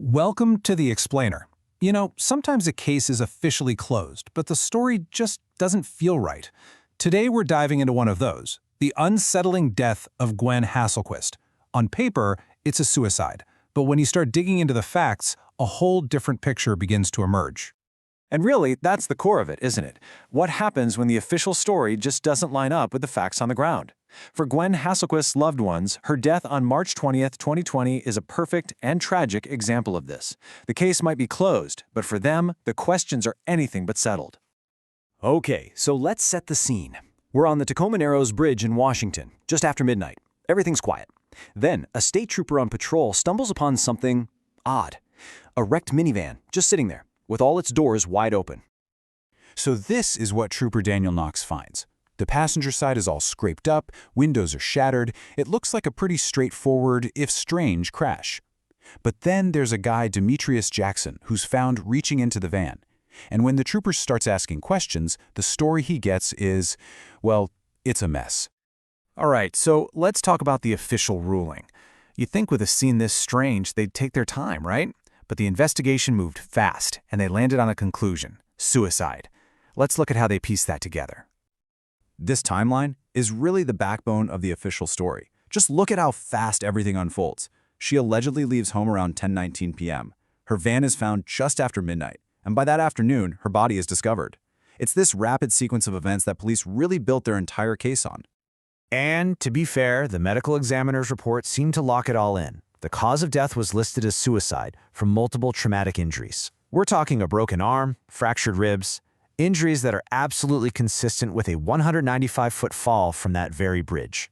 Welcome to The Explainer. You know, sometimes a case is officially closed, but the story just doesn't feel right. Today we're diving into one of those, the unsettling death of Gwen Hasselquist. On paper, it's a suicide, but when you start digging into the facts, a whole different picture begins to emerge. And really, that's the core of it, isn't it? What happens when the official story just doesn't line up with the facts on the ground? For Gwen Hasselquist's loved ones, her death on March 20th, 2020 is a perfect and tragic example of this. The case might be closed, but for them, the questions are anything but settled. Okay, so let's set the scene. We're on the Tacoma Narrows Bridge in Washington, just after midnight. Everything's quiet. Then, a state trooper on patrol stumbles upon something odd. A wrecked minivan, just sitting there, with all its doors wide open. So this is what Trooper Daniel Knox finds. The passenger side is all scraped up, windows are shattered. It looks like a pretty straightforward, if strange, crash. But then there's a guy, Demetrius Jackson, who's found reaching into the van. And when the trooper starts asking questions, the story he gets is, well, it's a mess. All right, so let's talk about the official ruling. You'd think with a scene this strange, they'd take their time, right? But the investigation moved fast, and they landed on a conclusion: suicide. Let's look at how they pieced that together. This timeline is really the backbone of the official story. Just look at how fast everything unfolds. She allegedly leaves home around 10:19 p.m. Her van is found just after midnight, and by that afternoon, her body is discovered. It's this rapid sequence of events that police really built their entire case on. And to be fair, the medical examiner's report seemed to lock it all in. The cause of death was listed as suicide from multiple traumatic injuries. We're talking a broken arm, fractured ribs, injuries that are absolutely consistent with a 195-foot fall from that very bridge.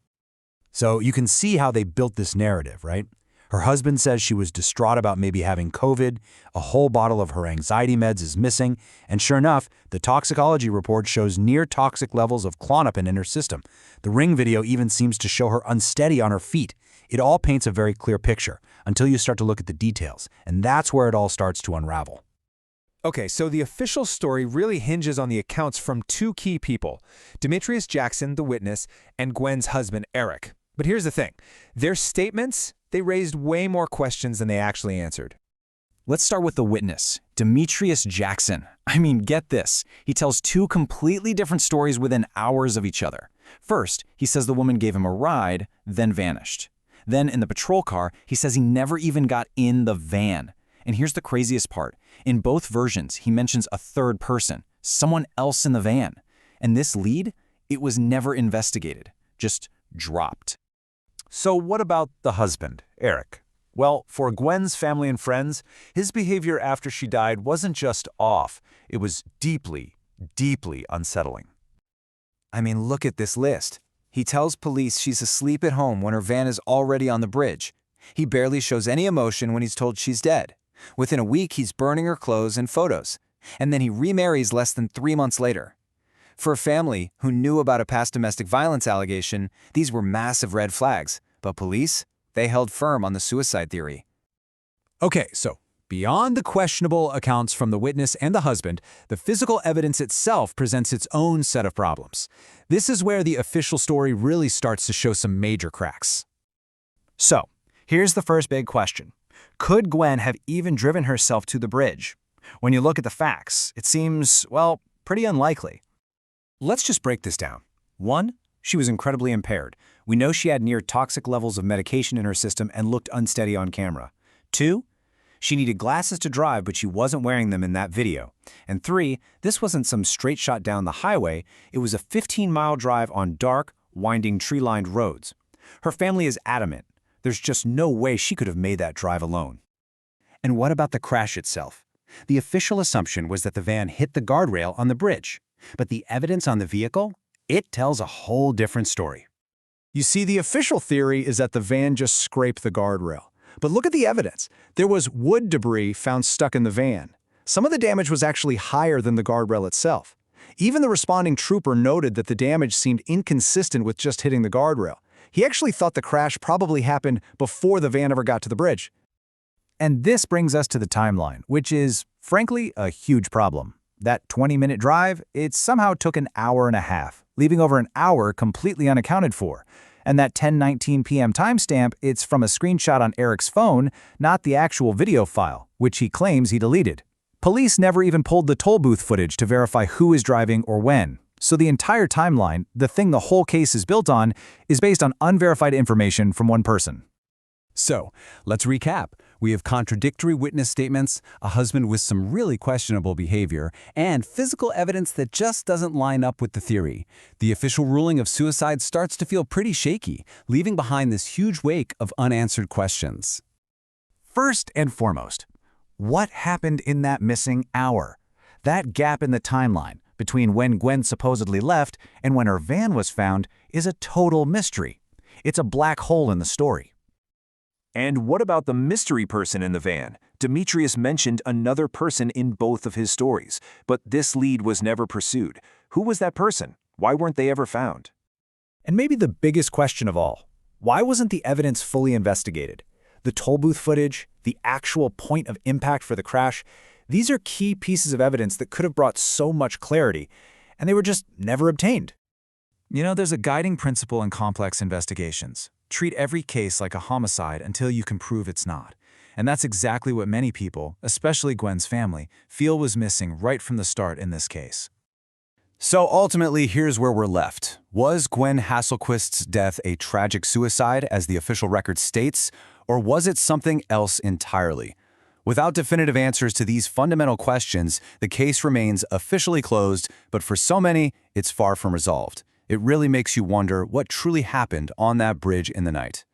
So you can see how they built this narrative, right? Her husband says she was distraught about maybe having COVID, a whole bottle of her anxiety meds is missing, and sure enough, the toxicology report shows near-toxic levels of Klonopin in her system. The Ring video even seems to show her unsteady on her feet. It all paints a very clear picture until you start to look at the details, and that's where it all starts to unravel. Okay, so the official story really hinges on the accounts from two key people, Demetrius Jackson, the witness, and Gwen's husband, Eric. But here's the thing. Their statements, they raised way more questions than they actually answered. Let's start with the witness, Demetrius Jackson. I mean, get this. He tells two completely different stories within hours of each other. First, he says the woman gave him a ride, then vanished. Then in the patrol car, he says he never even got in the van. And here's the craziest part. In both versions, he mentions a third person, someone else in the van. And this lead, it was never investigated, just dropped. So what about the husband, Eric? Well, for Gwen's family and friends, his behavior after she died wasn't just off. It was deeply, deeply unsettling. I mean, look at this list. He tells police she's asleep at home when her van is already on the bridge. He barely shows any emotion when he's told she's dead. Within a week, he's burning her clothes and photos. And then he remarries less than 3 months later. For a family who knew about a past domestic violence allegation, these were massive red flags. But police, they held firm on the suicide theory. Okay, so beyond the questionable accounts from the witness and the husband, the physical evidence itself presents its own set of problems. This is where the official story really starts to show some major cracks. So, here's the first big question. Could Gwen have even driven herself to the bridge? When you look at the facts, it seems, well, pretty unlikely. Let's just break this down. 1, she was incredibly impaired. We know she had near toxic levels of medication in her system and looked unsteady on camera. 2, she needed glasses to drive, but she wasn't wearing them in that video. And 3, this wasn't some straight shot down the highway. It was a 15-mile drive on dark, winding, tree-lined roads. Her family is adamant. There's just no way she could have made that drive alone. And what about the crash itself? The official assumption was that the van hit the guardrail on the bridge. But the evidence on the vehicle, it tells a whole different story. You see, the official theory is that the van just scraped the guardrail. But look at the evidence. There was wood debris found stuck in the van. Some of the damage was actually higher than the guardrail itself. Even the responding trooper noted that the damage seemed inconsistent with just hitting the guardrail. He actually thought the crash probably happened before the van ever got to the bridge. And this brings us to the timeline, which is, frankly, a huge problem. That 20-minute drive, it somehow took an hour and a half, leaving over an hour completely unaccounted for. And that 10:19 p.m. timestamp, it's from a screenshot on Eric's phone, not the actual video file, which he claims he deleted. Police never even pulled the toll booth footage to verify who is driving or when. So the entire timeline, the thing the whole case is built on, is based on unverified information from one person. So, let's recap. We have contradictory witness statements, a husband with some really questionable behavior, and physical evidence that just doesn't line up with the theory. The official ruling of suicide starts to feel pretty shaky, leaving behind this huge wake of unanswered questions. First and foremost, what happened in that missing hour? That gap in the timeline between when Gwen supposedly left and when her van was found is a total mystery. It's a black hole in the story. And what about the mystery person in the van? Demetrius mentioned another person in both of his stories, but this lead was never pursued. Who was that person? Why weren't they ever found? And maybe the biggest question of all, why wasn't the evidence fully investigated? The toll booth footage, the actual point of impact for the crash, these are key pieces of evidence that could have brought so much clarity, and they were just never obtained. You know, there's a guiding principle in complex investigations. Treat every case like a homicide until you can prove it's not. And that's exactly what many people, especially Gwen's family, feel was missing right from the start in this case. So ultimately, here's where we're left. Was Gwen Hasselquist's death a tragic suicide, as the official record states, or was it something else entirely? Without definitive answers to these fundamental questions, the case remains officially closed, but for so many, it's far from resolved. It really makes you wonder what truly happened on that bridge in the night.